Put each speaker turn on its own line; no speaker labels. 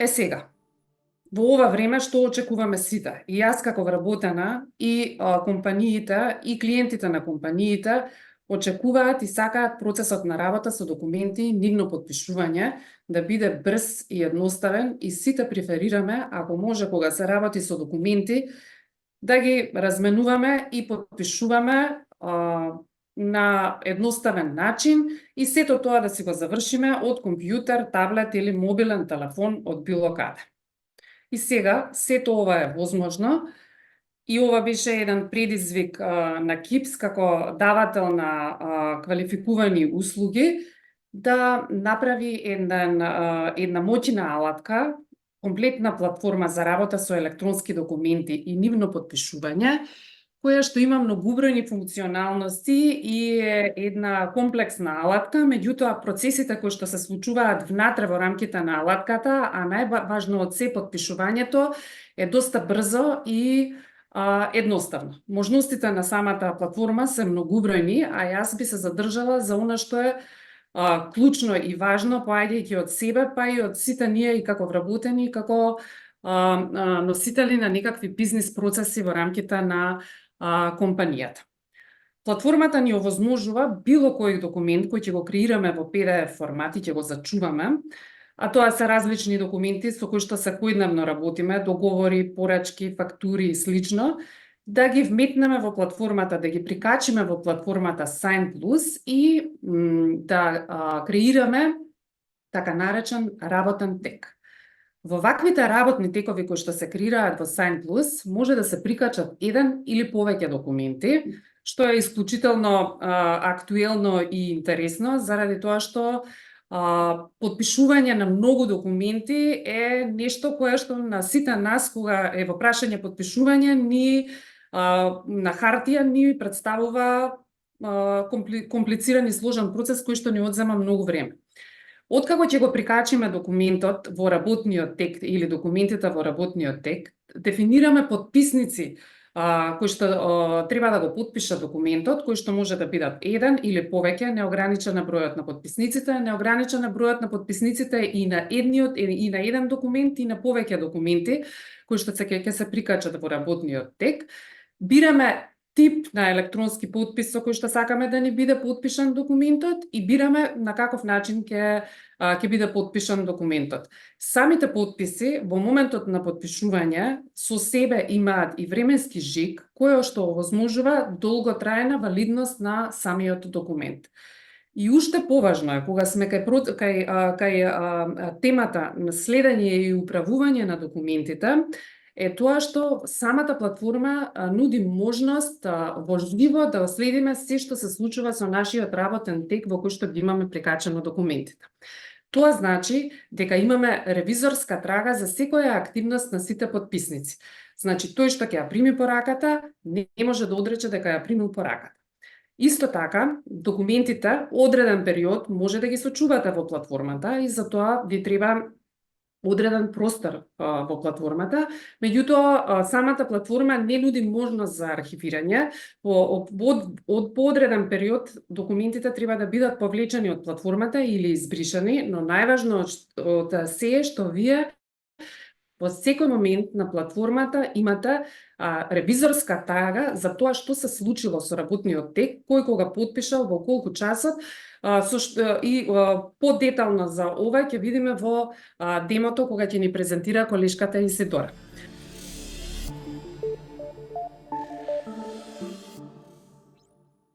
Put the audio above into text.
Сега, во ова време што очекуваме сите? И јас како вработена, и компаниите, и клиентите на компаниите очекуваат и сакаат процесот на работа со документи, нивно подпишување да биде брз и едноставен и сите преферираме, ако може кога се работи со документи, да ги разменуваме и подпишуваме на едноставен начин и сето тоа да си го завршиме од компјутер, таблет или мобилен телефон од било каде. И сега, сето ова е возможно и ова беше еден предизвик на КИПС како давател на квалификувани услуги да направи една моќна алатка, комплетна платформа за работа со електронски документи и нивно подпишување, која што има многубројни функционалности и е една комплексна алатка, меѓутоа процесите кои што се случуваат внатре во рамките на алатката, а најважно од се подпишувањето, е доста брзо и едноставно. Можностите на самата платформа се многубројни, а јас би се задржала за она што е клучно и важно, поаѓајќи од себе, па и од сите ние и како вработени, и како носители на некакви бизнис процеси во рамките на компанијата. Платформата ни овозможува било кој документ кој ќе го креираме во PDF формат и ќе го зачуваме, а тоа се различни документи со кои што секојдневно работиме, договори, порачки, фактури и слично, да ги вметнеме во платформата, да ги прикачиме во платформата Sign Plus и да креираме така наречен работен тек. Во ваквите работни текови кои што се креираат во Sign Plus, може да се прикачат еден или повеќе документи, што е исклучително актуелно и интересно, заради тоа што подпишување на многу документи е нешто кое што на сите нас, кога е во прашање подпишување, на хартија ни представува комплициран и сложен процес кој што ни одзема многу време. Откако ќе го прикачиме документот во работниот тек или документите во работниот тек, дефинираме подписници кои што треба да го подпишат документот, кои што може да бидат еден или повеќе, неограничен бројот на подписниците, неограничен бројот на подписниците и на еден документ и на повеќе документи кои што ќе се прикачат во работниот тек. Бираме тип на електронски подпис со кој што сакаме да ни биде подпишан документот и бираме на каков начин ќе биде подпишан документот. Самите подписи во моментот на подпишување со себе имаат и временски жиг кој што овозможува долготрајна валидност на самиот документ. И уште поважно е кога сме кај темата на следење и управување на документите, е тоа што самата платформа нуди можност во живо да следиме се што се случува со нашиот работен тек во кој што ги имаме прикачено документите. Тоа значи дека имаме ревизорска трага за секоја активност на сите подписници. Значи, тој што ќе ја прими пораката, не може да одрече дека ја примил пораката. Исто така, документите одреден период може да ги сочувате во платформата и затоа ви треба одреден простор во платформата, меѓутоа самата платформа не нуди можност за архивирање. Од поодреден период документите треба да бидат повлечени од платформата или избришани, но најважно од се е што вие во секој момент на платформата имате ревизорска тага за тоа што се случило со работниот тек, кој кога подпишал, во колку часот, и подетално за ова ќе видиме во демото кога ќе ни презентира колешката Исидора.